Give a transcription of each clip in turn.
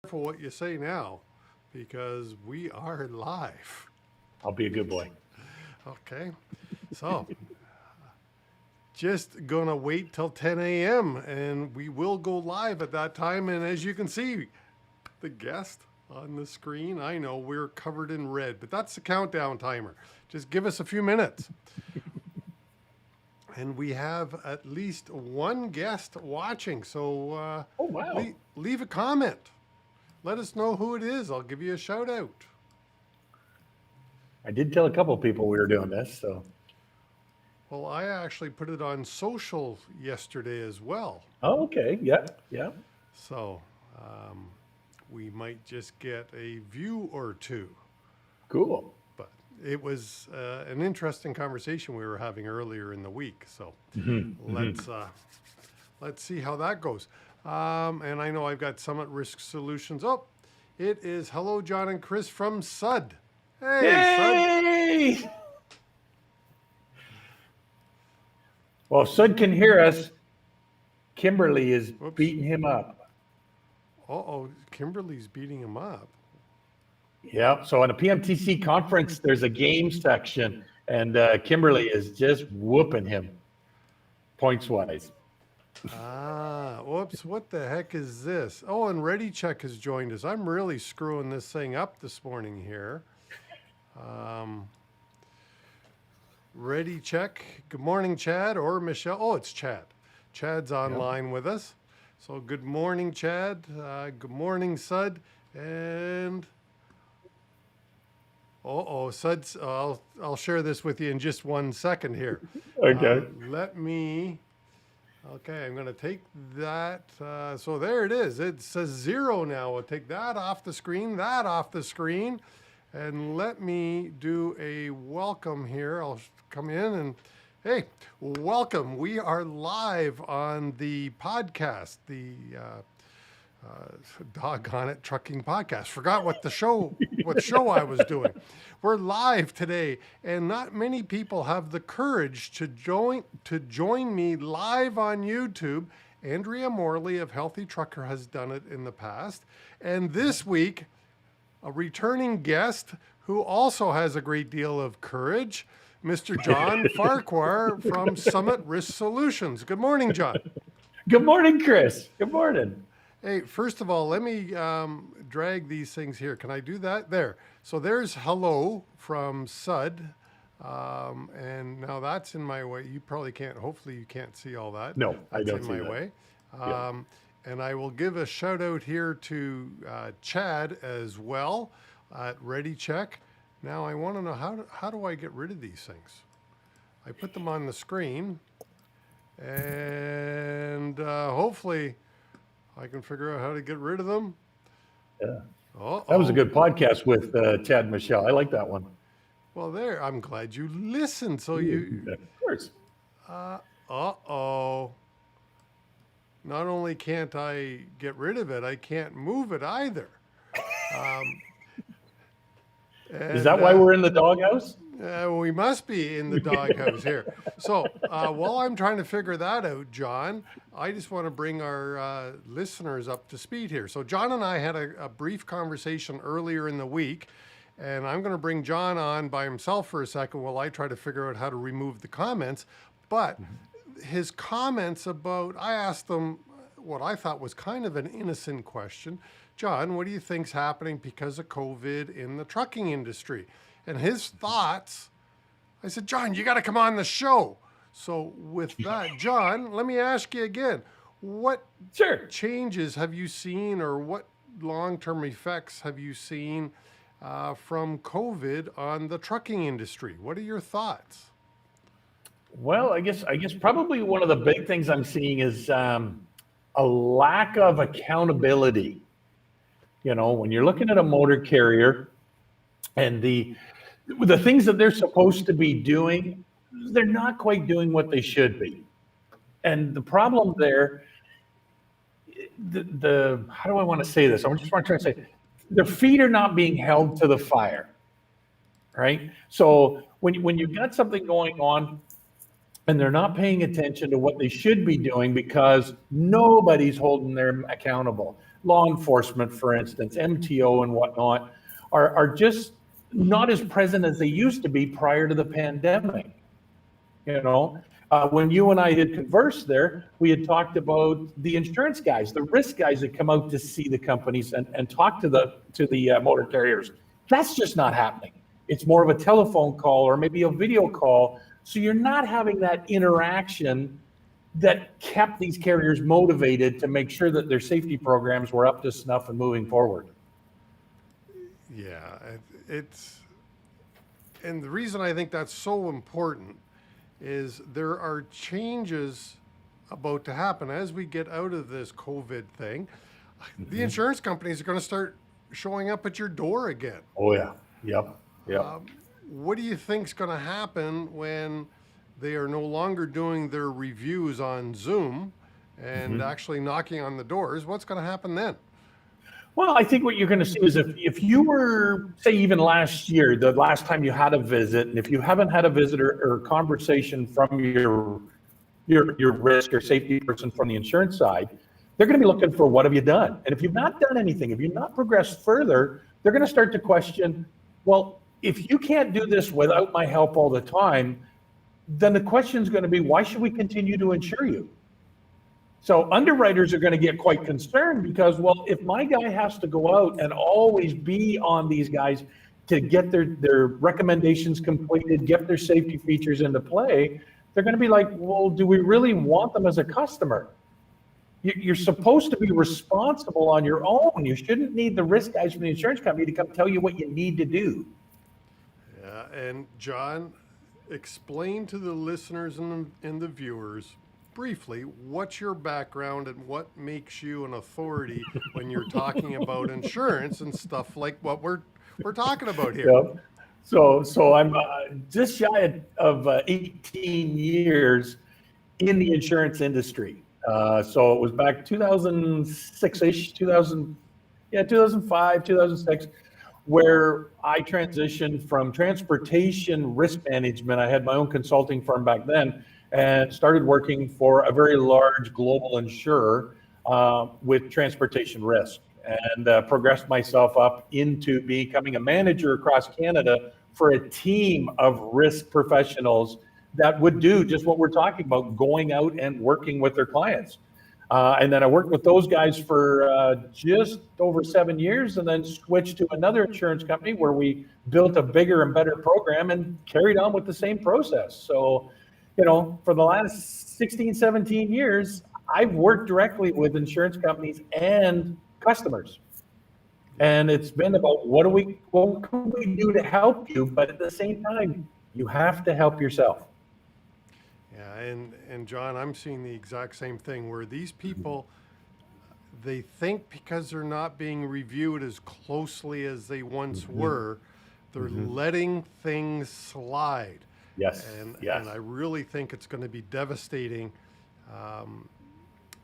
careful what you say now, because we are live. I'll be a good boy. Okay, so just gonna wait till 10 a.m. and we will go live at that time. And as you can see, the guest on the screen, I know we're covered in red, but that's the countdown timer. Just give us a few minutes. And we have at least one guest watching, so Oh, wow. leave a comment. Let us know who it is. I'll give you a shout out. I did tell a couple of people we were doing this, so. Well, I actually put it on social yesterday as well. Oh, okay. Yeah, yeah. So we might just get a view or two. Cool. But it was an interesting conversation we were having earlier in the week. So let's see how that goes. And I know I've got Summit Risk Solutions. Oh, it is hello, John and Chris from SUD. Hey, SUD. Well, if Sud can hear us, Kimberly is beating him up. Uh-oh, Kimberly's beating him up. Yeah, so on a PMTC conference, there's a game section, and Kimberly is just whooping him points-wise. Whoops, what the heck is this? Oh, and Ready Check has joined us. I'm really screwing this thing up this morning here. Ready Check. Good morning, Chad or Michelle. Oh, it's Chad. Chad's online with us. So good morning, Chad. Good morning, Sud. And Sud's. I'll share this with you in just 1 second here. Okay. Okay, I'm going to take that. So there it is. It says 0 now. I'll take that off the screen, and let me do a welcome here. I'll come in and, hey, welcome. We are live on the podcast, the Doggone It Trucking Podcast. Forgot what show I was doing. We're live today, and not many people have the courage to join me live on YouTube. Andrea Morley of Healthy Trucker has done it in the past, and this week, a returning guest who also has a great deal of courage, Mr. John Farquhar from Summit Risk Solutions. Good morning, John. Good morning, Chris. Good morning. Hey, first of all, let me drag these things here. Can I do that? There. So there's hello from SUD. And now that's in my way. You probably can't, hopefully you can't see all that. No, I don't see see my that. way. Yeah. And I will give a shout out here to Chad as well at Ready Check. Now I want to know how do I get rid of these things? I put them on the screen, and hopefully I can figure out how to get rid of them. Yeah. That was a good podcast with Chad and Michelle. I like that one. Well, there. I'm glad you listened. So you. Of course. Not only can't I get rid of it, I can't move it either. Is that why we're in the doghouse? We must be in the doghouse here. So while I'm trying to figure that out, John, I just want to bring our listeners up to speed here. So John and I had a brief conversation earlier in the week, and I'm going to bring John on by himself for a second while I try to figure out how to remove the comments. But his comments about, I asked him what I thought was kind of an innocent question. John, what do you think's happening because of COVID in the trucking industry? And his thoughts, I said, John, you got to come on the show. So with that, John, let me ask you again, what changes have you seen, or what long-term effects have you seen from COVID on the trucking industry? What are your thoughts? Well, I guess probably one of the big things I'm seeing is a lack of accountability. You know, when you're looking at a motor carrier and the things that they're supposed to be doing, they're not quite doing what they should be. And the problem there, how do I want to say this? I just want to try to say, their feet are not being held to the fire, right? So when you've got something going on and they're not paying attention to what they should be doing because nobody's holding them accountable. law enforcement, for instance, MTO and whatnot, are just not as present as they used to be prior to the pandemic. You know, when you and I had conversed there, we had talked about the insurance guys, the risk guys that come out to see the companies and talk to the motor carriers. That's just not happening. It's more of a telephone call or maybe a video call. So you're not having that interaction that kept these carriers motivated to make sure that their safety programs were up to snuff and moving forward. Yeah, and the reason I think that's so important is there are changes about to happen as we get out of this COVID thing. The insurance companies are going to start showing up at your door again. Oh yeah, yep. What do you think's going to happen when they are no longer doing their reviews on Zoom and actually knocking on the doors? What's going to happen then? Well, I think what you're going to see is if you were, say, even last year, the last time you had a visit, and if you haven't had a visit or conversation from your risk or safety person from the insurance side, they're going to be looking for what have you done? And if you've not done anything, if you've not progressed further, they're going to start to question, well, if you can't do this without my help all the time, then the question is going to be, why should we continue to insure you? So underwriters are going to get quite concerned because, well, if my guy has to go out and always be on these guys to get their recommendations completed, get their safety features into play, they're going to be like, well, do we really want them as a customer? You're supposed to be responsible on your own. You shouldn't need the risk guys from the insurance company to come tell you what you need to do. Yeah, and John, explain to the listeners and the viewers briefly, what's your background and what makes you an authority when you're talking about insurance and stuff like what we're talking about here? Yep. So I'm just shy of 18 years in the insurance industry. So it was back 2006-ish, 2005, 2006, where I transitioned from transportation risk management. I had my own consulting firm back then, and started working for a very large global insurer with transportation risk, and progressed myself up into becoming a manager across Canada for a team of risk professionals that would do just what we're talking about, going out and working with their clients. And then I worked with those guys for just over 7 years, and then switched to another insurance company where we built a bigger and better program and carried on with the same process. So, you know, for the last 16, 17 years, I've worked directly with insurance companies and customers. And it's been about what can we do to help you? But at the same time, you have to help yourself. Yeah, and John, I'm seeing the exact same thing where these people, they think because they're not being reviewed as closely as they once were, they're letting things slide. Yes. And I really think it's going to be devastating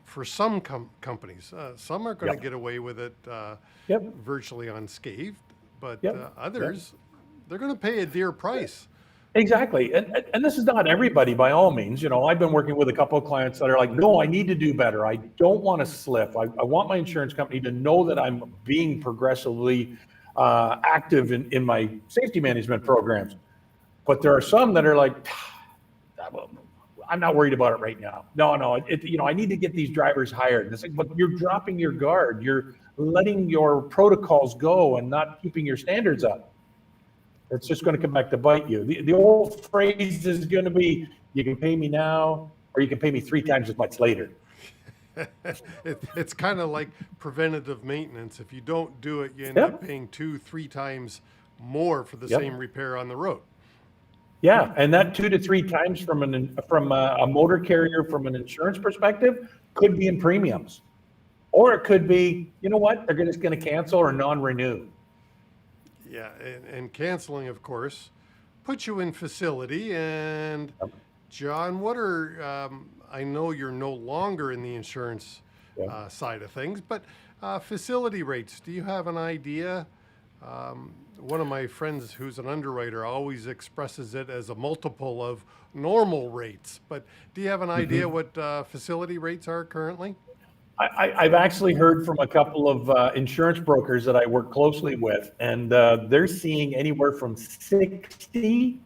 for some companies. Some are going to get away with it virtually unscathed, but others, they're going to pay a dear price. Exactly. And this is not everybody by all means. You know, I've been working with a couple of clients that are like, no, I need to do better. I don't want to slip. I want my insurance company to know that I'm being progressively active in my safety management programs. But there are some that are like, I'm not worried about it right now. No, I need to get these drivers hired. It's like, but you're dropping your guard. You're letting your protocols go and not keeping your standards up. It's just going to come back to bite you. The old phrase is going to be, you can pay me now, or you can pay me 3 times as much later. It's kind of like preventative maintenance. If you don't do it, you end up paying 2-3 times more for the same repair on the road. Yeah, and that 2 to 3 times from a motor carrier, from an insurance perspective, could be in premiums, or it could be, you know what, they're just going to cancel or non-renew. Yeah, and canceling, of course, puts you in facility. And John, what are I know you're no longer in the insurance side of things, but facility rates. Do you have an idea? One of my friends who's an underwriter always expresses it as a multiple of normal rates. But do you have an idea what facility rates are currently? I've actually heard from a couple of insurance brokers that I work closely with, and they're seeing anywhere from $60,000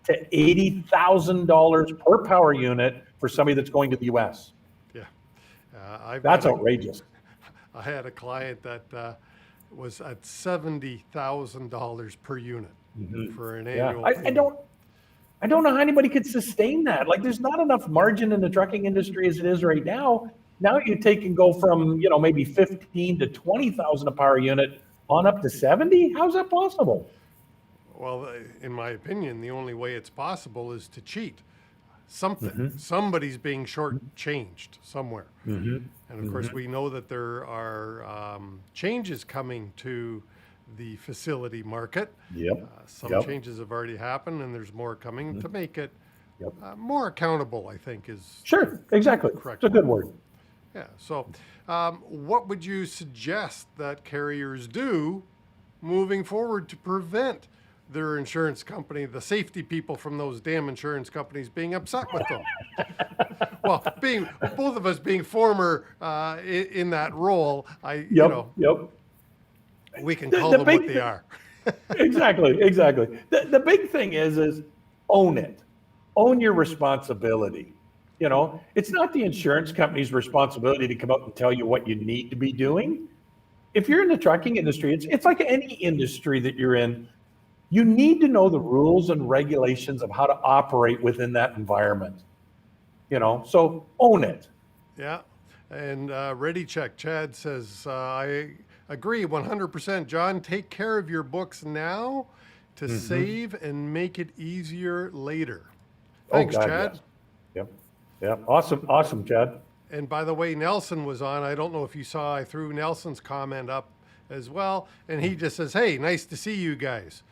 to $80,000 per power unit for somebody that's going to the U.S. Yeah. That's outrageous. I had a client that was at $70,000 per unit for an annual. I don't know how anybody could sustain that. Like, there's not enough margin in the trucking industry as it is right now. Now you take and go from, maybe 15 to 20,000 a power unit on up to 70. How's that possible? Well, in my opinion, the only way it's possible is to cheat. Somebody's being shortchanged somewhere. And of course, we know that there are changes coming to the facility market. Some changes have already happened, and there's more coming to make it more accountable, I think is Sure, exactly. correct. It's a good word. Yeah. So what would you suggest that carriers do moving forward to prevent their insurance company, the safety people from those damn insurance companies, being upset with them? Well, both of us being former in that role, we can call them what they are. Exactly. The big thing is own it. Own your responsibility. It's not the insurance company's responsibility to come out and tell you what you need to be doing. If you're in the trucking industry, it's like any industry that you're in. You need to know the rules and regulations of how to operate within that environment. So own it. Yeah. And Ready Check, Chad says, I agree 100%. John, take care of your books now to save and make it easier later. Thanks, Chad. Yes. Yep. Awesome, Chad. And by the way, Nelson was on. I don't know if you saw, I threw Nelson's comment up as well. And he just says, hey, nice to see you guys.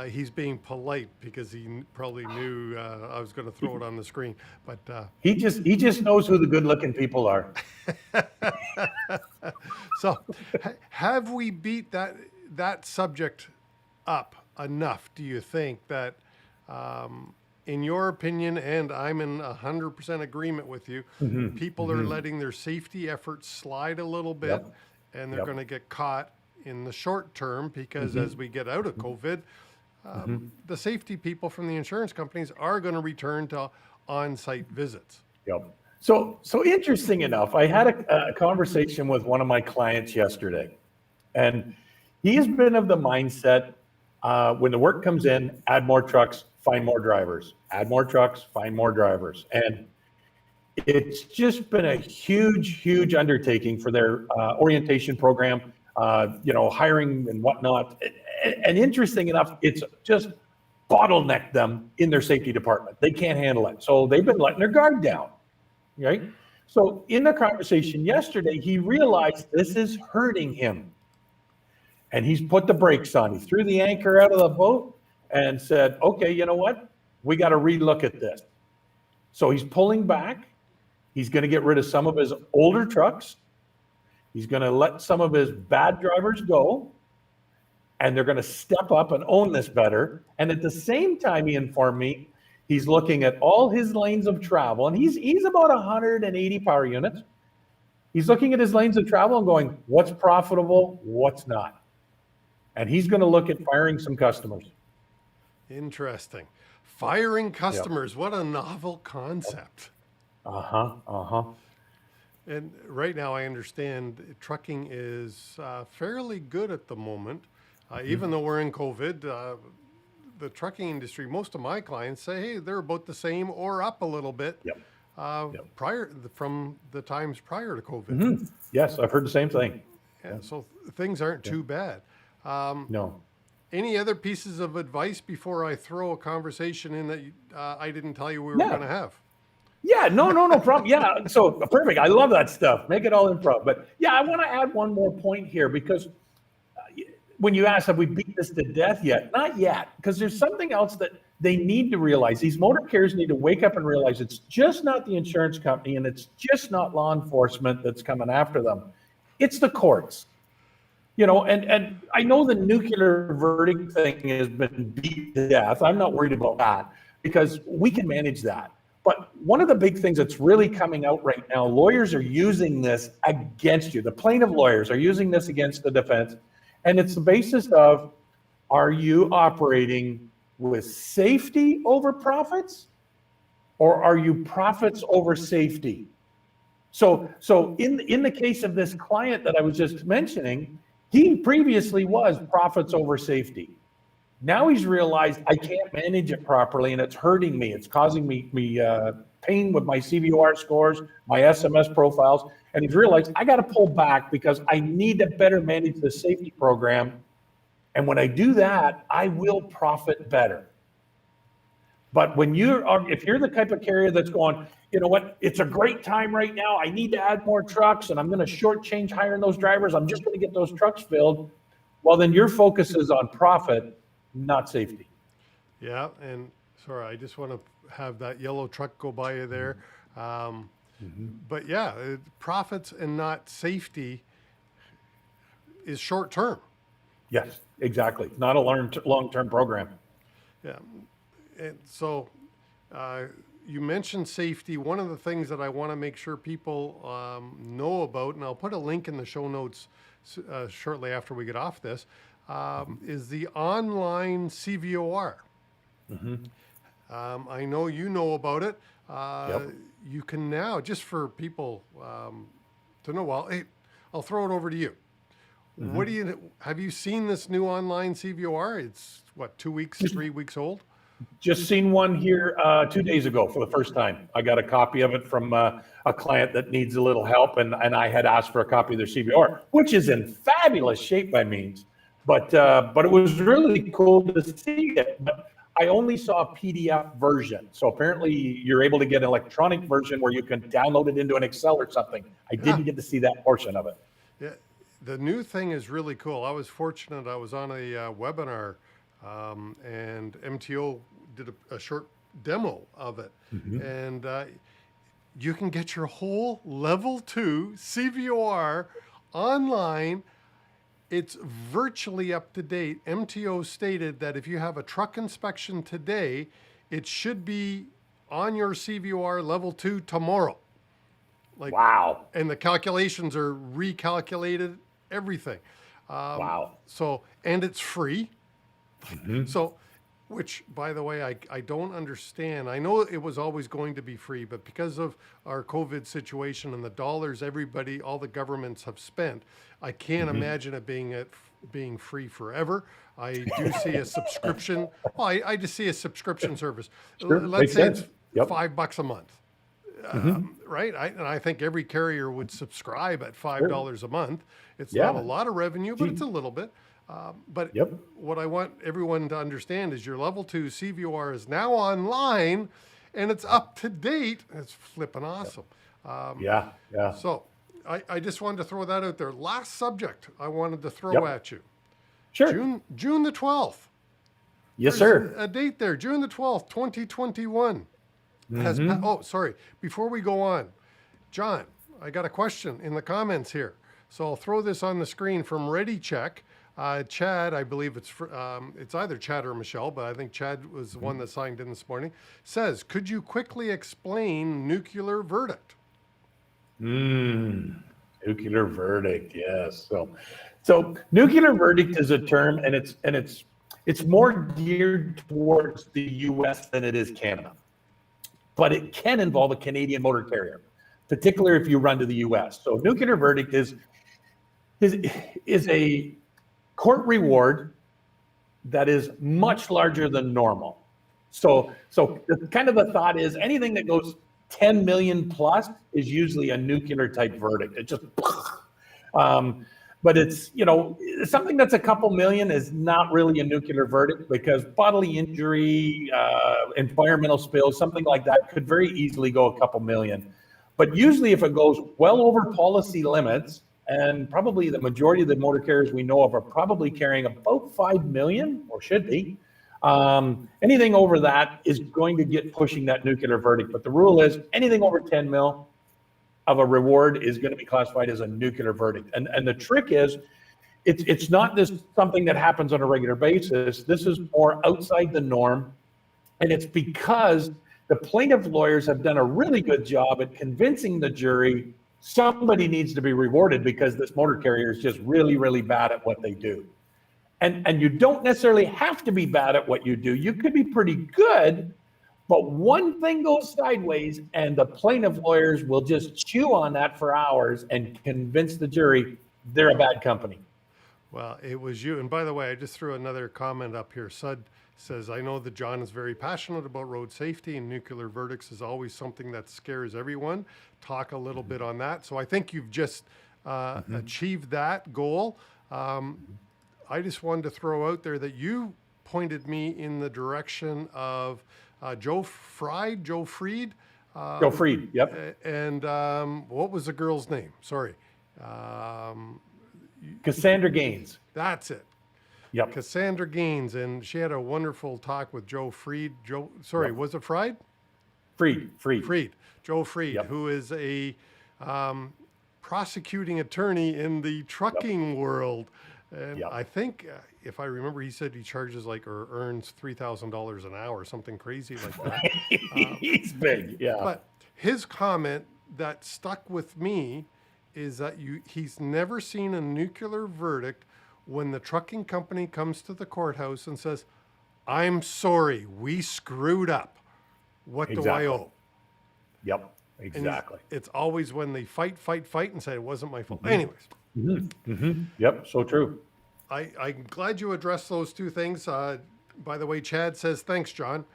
He's being polite because he probably knew I was going to throw it on the screen. But he just knows who the good-looking people are. So have we beat that subject up enough, do you think, that in your opinion, and I'm in 100% agreement with you, people are letting their safety efforts slide a little bit, and they're going to get caught in the short term because as we get out of COVID, the safety people from the insurance companies are going to return to on-site visits. So interesting enough, I had a conversation with one of my clients yesterday, and he's been of the mindset, when the work comes in, add more trucks, find more drivers, add more trucks, find more drivers. And it's just been a huge undertaking for their orientation program, hiring and whatnot. And interesting enough, it's just bottlenecked them in their safety department. They can't handle it. So they've been letting their guard down, right? So in the conversation yesterday, he realized this is hurting him. And he's put the brakes on. He threw the anchor out of the boat and said, okay, you know what? We got to relook at this. So he's pulling back. He's going to get rid of some of his older trucks. He's going to let some of his bad drivers go. And they're going to step up and own this better. And at the same time, he informed me, he's looking at all his lanes of travel. And he's about 180 power units. He's looking at his lanes of travel and going, what's profitable, what's not? And he's going to look at firing some customers. Interesting. Firing customers. What a novel concept. And right now I understand trucking is fairly good at the moment. Even though we're in COVID, the trucking industry, most of my clients say, hey, they're about the same or up a little bit from the times prior to COVID. Yes, I've heard the same thing. Yeah, so things aren't too bad. No. Any other pieces of advice before I throw a conversation in that I didn't tell you we were going to have? Yeah, no problem. Yeah, so perfect. I love that stuff. Make it all improv. But yeah, I want to add one more point here because when you ask, have we beat this to death yet? Not yet, because there's something else that they need to realize. These motor carriers need to wake up and realize it's just not the insurance company and it's just not law enforcement that's coming after them. It's the courts. And I know the nuclear verdict thing has been beat to death. I'm not worried about that because we can manage that. But one of the big things that's really coming out right now, lawyers are using this against you. The plaintiff lawyers are using this against the defense. And it's the basis of, are you operating with safety over profits, or are you profits over safety? So in the case of this client that I was just mentioning, he previously was profits over safety. Now he's realized I can't manage it properly and it's hurting me. It's causing me pain with my CVOR scores, my SMS profiles. And he's realized I got to pull back because I need to better manage the safety program. And when I do that, I will profit better. But if you're the type of carrier that's going, you know what, it's a great time right now. I need to add more trucks and I'm going to shortchange hiring those drivers. I'm just going to get those trucks filled. Well, then your focus is on profit, not safety. Yeah, and sorry, I just want to have that yellow truck go by you there. But yeah, profits and not safety is short term. Yes, exactly. Not a long-term program. Yeah, and so you mentioned safety. One of the things that I want to make sure people know about, and I'll put a link in the show notes shortly after we get off this, is the online CVOR. I know you know about it. You can now, just for people to know, well, hey, I'll throw it over to you. What have you seen this new online CVOR? It's what, 2 weeks, 3 weeks old? Just seen one here 2 days ago for the first time. I got a copy of it from a client that needs a little help, and I had asked for a copy of their CVOR, which is in fabulous shape by means. But it was really cool to see it. But I only saw a PDF version. So apparently you're able to get an electronic version where you can download it into an Excel or something. I didn't get to see that portion of it. Yeah, the new thing is really cool. I was fortunate. I was on a webinar, and MTO did a short demo of it. And you can get your whole level 2 CVOR online. It's virtually up to date. MTO stated that if you have a truck inspection today, it should be on your CVOR level 2 tomorrow. Like, wow. And the calculations are recalculated, everything. Wow. So, and it's free. So, which, by the way, I don't understand. I know it was always going to be free, but because of our COVID situation and the dollars all the governments have spent, I can't imagine it being free forever. I do see a subscription. Well, I just see a subscription service. Sure, let's say it's Yep. $5 a month, right? And I think every carrier would subscribe at $5 a month. It's not a lot of revenue, but it's a little bit. But what I want everyone to understand is your level 2 CVOR is now online and it's up to date. It's flipping awesome. So I just wanted to throw that out there. Last subject I wanted to throw at you. Sure. June the 12th. Yes, There's sir. a date there, June the 12th, 2021. Sorry. Before we go on, John, I got a question in the comments here. So I'll throw this on the screen from ReadyCheck. Chad, I believe it's either Chad or Michelle, but I think Chad was the one that signed in this morning, says, could you quickly explain nuclear verdict? Nuclear verdict, yes. So nuclear verdict is a term, and it's more geared towards the U.S. than it is Canada. But it can involve a Canadian motor carrier, particularly if you run to the U.S. So nuclear verdict is a court reward that is much larger than normal. So kind of the thought is anything that goes 10 million plus is usually a nuclear type verdict. It just, but it's, something that's a couple million is not really a nuclear verdict, because bodily injury, environmental spills, something like that could very easily go a couple million. But usually if it goes well over policy limits, and probably the majority of the motor carriers we know of are probably carrying about 5 million, or should be. Anything over that is going to get pushing that nuclear verdict. But the rule is anything over 10 mil of a reward is going to be classified as a nuclear verdict. And the trick is, it's not this something that happens on a regular basis. This is more outside the norm. And it's because the plaintiff lawyers have done a really good job at convincing the jury somebody needs to be rewarded because this motor carrier is just really, really bad at what they do. And you don't necessarily have to be bad at what you do. You could be pretty good, but one thing goes sideways and the plaintiff lawyers will just chew on that for hours and convince the jury they're a bad company. Well, it was you. And by the way, I just threw another comment up here. Sud says, I know that John is very passionate about road safety, and nuclear verdicts is always something that scares everyone. Talk a little bit on that. So I think you've just achieved that goal. I just wanted to throw out there that you pointed me in the direction of Joe Fried. Joe Fried, yep. And what was the girl's name? Sorry. Cassandra Gaines. That's it. Yep. Cassandra Gaines, and she had a wonderful talk with Joe Fried. Was it Fried? Fried. Joe Fried, yep. Who is a prosecuting attorney in the trucking world. And yep. I think, if I remember, he said he charges or earns $3,000 an hour, something crazy like that. He's big, yeah. But his comment that stuck with me is that he's never seen a nuclear verdict when the trucking company comes to the courthouse and says, I'm sorry, we screwed up. What do I owe? Yep, exactly. And it's always when they fight and say, it wasn't my fault. Mm-hmm. Anyways. Mm-hmm. Mm-hmm. Yep, so true. I'm glad you addressed those two things. By the way, Chad says, thanks, John.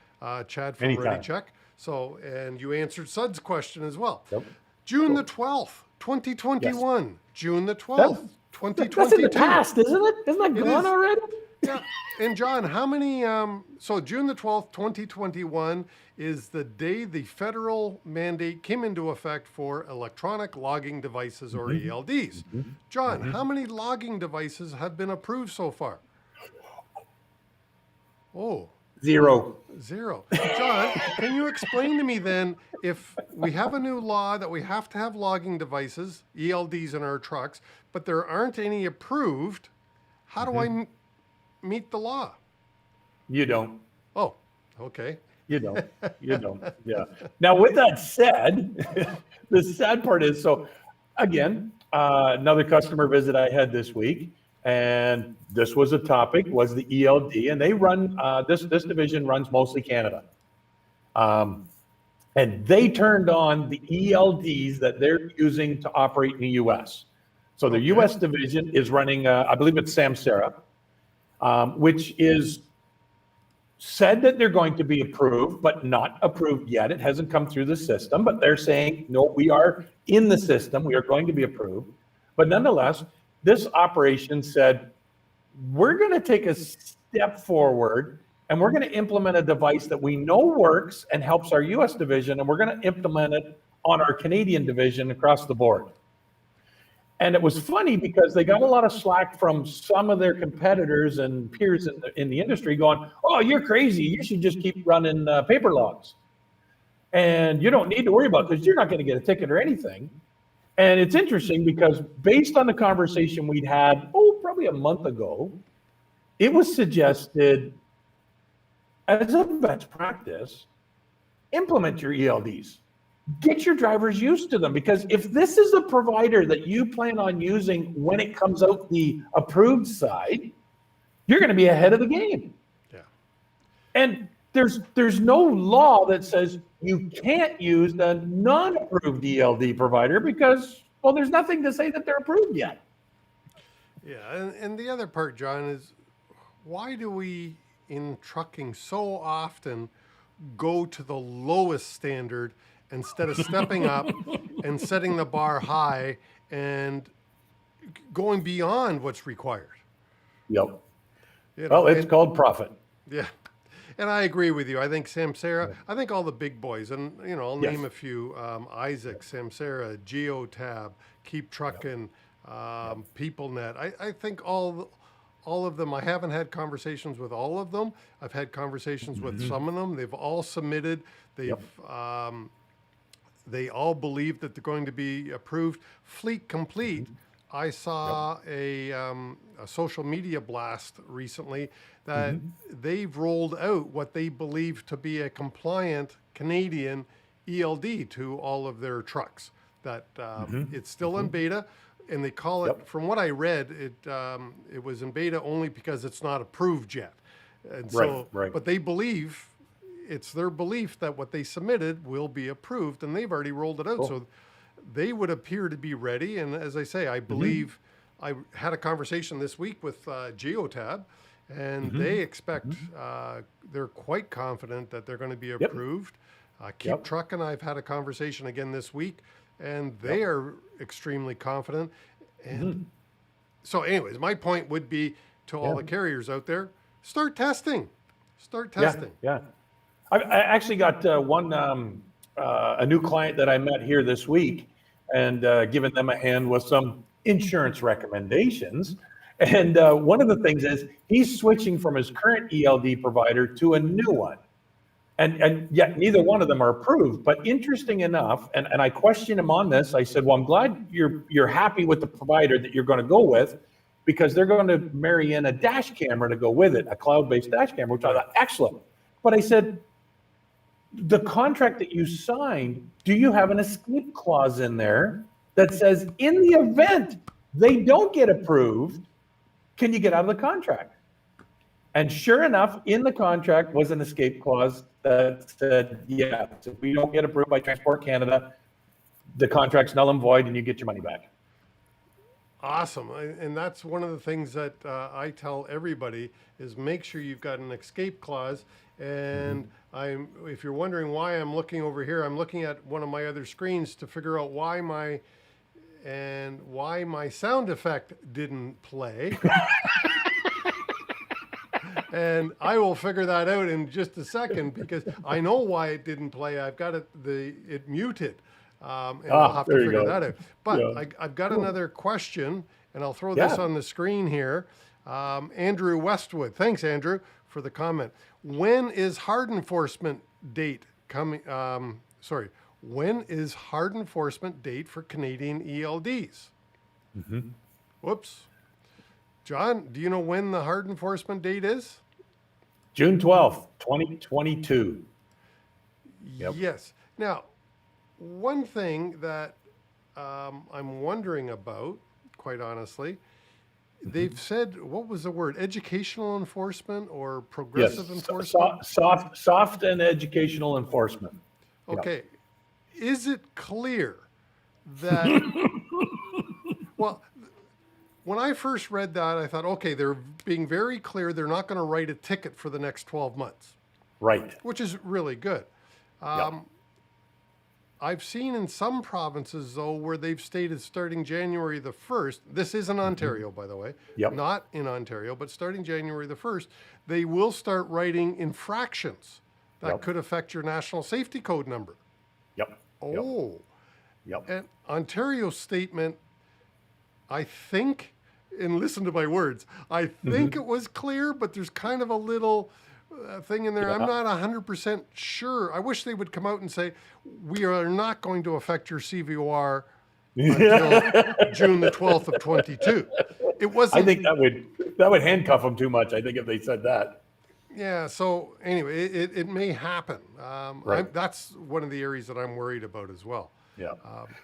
Chad from Ready Check. So, and you answered Sud's question as well. Yep. June the 12th, 2021. Yes. June the 12th, 2022. That's in the past, isn't it? Isn't that gone already? Yeah. And John, how many, so June the 12th, 2021 is the day the federal mandate came into effect for electronic logging devices, or ELDs. Mm-hmm. John, how many logging devices have been approved so far? Oh. Zero. John, can you explain to me then, if we have a new law that we have to have logging devices, ELDs in our trucks, but there aren't any approved, how do I meet the law? You don't. Oh, okay. You don't. Yeah. Now, with that said, the sad part is, so again, another customer visit I had this week, and this was a topic, was the ELD, and they run, this division runs mostly Canada. And they turned on the ELDs that they're using to operate in the US. So the US division is running, I believe it's Samsara, which is said that they're going to be approved, but not approved yet. It hasn't come through the system, but they're saying, no, we are in the system. We are going to be approved. But nonetheless, this operation said, we're going to take a step forward and we're going to implement a device that we know works and helps our US division, and we're going to implement it on our Canadian division across the board. And it was funny because they got a lot of slack from some of their competitors and peers in the industry going, oh, you're crazy. You should just keep running paper logs. And you don't need to worry about it because you're not going to get a ticket or anything. And it's interesting because based on the conversation we'd had, probably a month ago, it was suggested as a best practice, implement your ELDs. Get your drivers used to them, because if this is a provider that you plan on using when it comes out the approved side, you're going to be ahead of the game. Yeah. And there's no law that says you can't use the non-approved ELD provider because, well, there's nothing to say that they're approved yet. Yeah, and the other part, John, is why do we in trucking so often go to the lowest standard instead of stepping up and setting the bar high and going beyond what's required? Yep. Well, it's called profit. Yeah. And I agree with you. I think Samsara, I think all the big boys, and I'll name a few, Isaac, Samsara, Geotab, Keep Trucking, PeopleNet. I think all of them, I haven't had conversations with all of them. I've had conversations with some of them. They've all submitted. They've they all believe that they're going to be approved. Fleet Complete, I saw a social media blast recently that they've rolled out what they believe to be a compliant Canadian ELD to all of their trucks. That it's still in beta, and they call it. From what I read, it was in beta only because it's not approved yet, and so. But they believe it's their belief that what they submitted will be approved, and they've already rolled it out. So they would appear to be ready. And as I say, I believe I had a conversation this week with Geotab, and they expect, they're quite confident that they're going to be approved. Keep Trucking, I've had a conversation again this week, and they are extremely confident. And so anyways, my point would be to all the carriers out there, start testing. Start testing. Yeah. I actually got a new client that I met here this week, and giving them a hand with some insurance recommendations. And one of the things is he's switching from his current ELD provider to a new one. And yet neither one of them are approved. But interesting enough, and I questioned him on this, I said, well, I'm glad you're happy with the provider that you're going to go with, because they're going to marry in a dash camera to go with it, a cloud-based dash camera, which I thought, excellent. But I said, the contract that you signed, do you have an escape clause in there that says in the event they don't get approved, can you get out of the contract? And sure enough, in the contract was an escape clause that said, yeah, if we don't get approved by Transport Canada, the contract's null and void and you get your money back. Awesome. And that's one of the things that I tell everybody is make sure you've got an escape clause. And if you're wondering why I'm looking over here, I'm looking at one of my other screens to figure out why my sound effect didn't play. And I will figure that out in just a second, because I know why it didn't play. I've got it muted. And I'll have to figure that out. But I've got another question, and I'll throw this on the screen here. Andrew Westwood. Thanks, Andrew, for the comment. When is hard enforcement date coming? When is hard enforcement date for Canadian ELDs? Whoops. John, do you know when the hard enforcement date is? June 12th, 2022. Yes. Now, one thing that I'm wondering about, quite honestly, they've said, what was the word? Educational enforcement or progressive enforcement? Soft and educational enforcement. Okay. Is it clear that, well, when I first read that, I thought, okay, they're being very clear. They're not going to write a ticket for the next 12 months. Right. Which is really good. I've seen in some provinces, though, where they've stated starting January the 1st, this is in Ontario, by the way, not in Ontario, but starting January the 1st, they will start writing infractions that could affect your national safety code number. And Ontario's statement, I think, and listen to my words, I think it was clear, but there's kind of a little thing in there. I'm not 100% sure. I wish they would come out and say, we are not going to affect your CVOR until June the 12th of 22. It wasn't. I think that would handcuff them too much, I think, if they said that. Yeah, so anyway, it may happen. That's one of the areas that I'm worried about as well.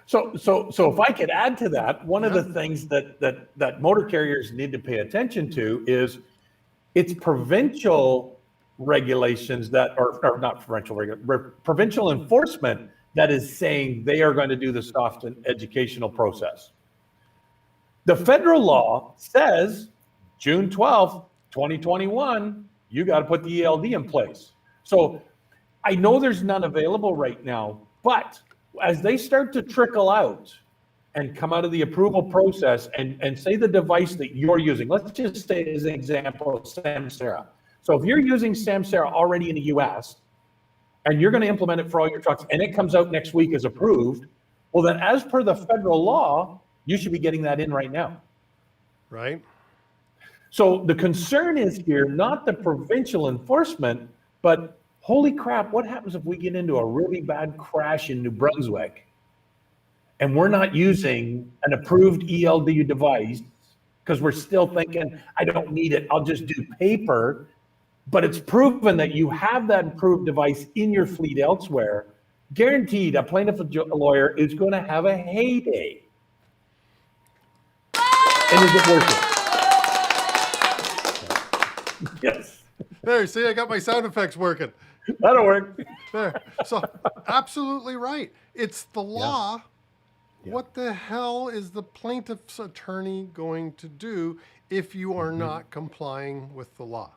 So if I could add to that, one of the things that motor carriers need to pay attention to is it's provincial regulations that are not provincial enforcement that is saying they are going to do the soft and educational process. The federal law says June 12th, 2021, you got to put the ELD in place. So I know there's none available right now, but as they start to trickle out and come out of the approval process and say the device that you're using, let's just say as an example, Samsara. So if you're using Samsara already in the US and you're going to implement it for all your trucks and it comes out next week as approved, well then as per the federal law, you should be getting that in right now. Right. So the concern is here, not the provincial enforcement, but holy crap, what happens if we get into a really bad crash in New Brunswick and we're not using an approved ELD device because we're still thinking, I don't need it, I'll just do paper, but it's proven that you have that approved device in your fleet elsewhere, guaranteed a plaintiff lawyer is going to have a heyday. And is it worth it? Yes. There, see, I got my sound effects working. That'll work. There. So, absolutely right. It's the law. Yeah. What the hell is the plaintiff's attorney going to do if you are not complying with the law?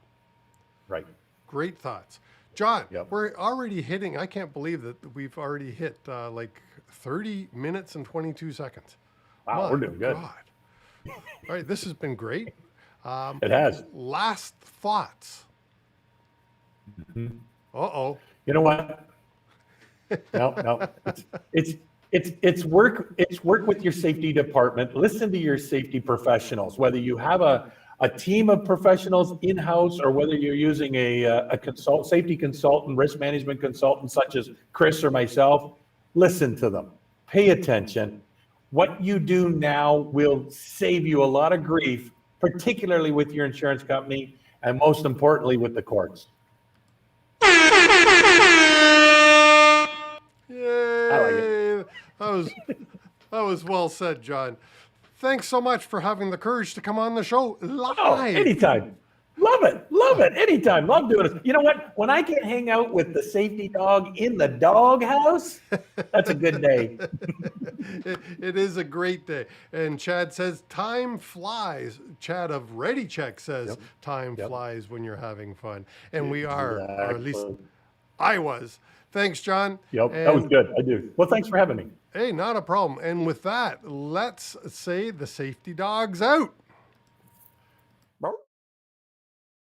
Right. Great thoughts. John, Yep. we're already hitting, I can't believe that we've already hit like 30 minutes and 22 seconds. Wow, My we're doing good. God. All right, this has been great. It has. Last thoughts. Uh-oh. You know what? No. It's work with your safety department. Listen to your safety professionals, whether you have a team of professionals in-house or whether you're using a safety consultant, risk management consultant such as Chris or myself. Listen to them. Pay attention. What you do now will save you a lot of grief, particularly with your insurance company and most importantly with the courts. Yay! I like it. That was well said, John. Thanks so much for having the courage to come on the show live. Oh, anytime. Love it. Anytime. Love doing it. You know what? When I can hang out with the Safety Dawg in the doghouse, that's a good day. It is a great day. And Chad says, time flies. Chad of Ready Check says, time flies when you're having fun. And we are, or at least I was. Thanks, John. Yep, that was good. I do. Well, thanks for having me. Hey, not a problem. And with that, let's say the Safety Dawg's out.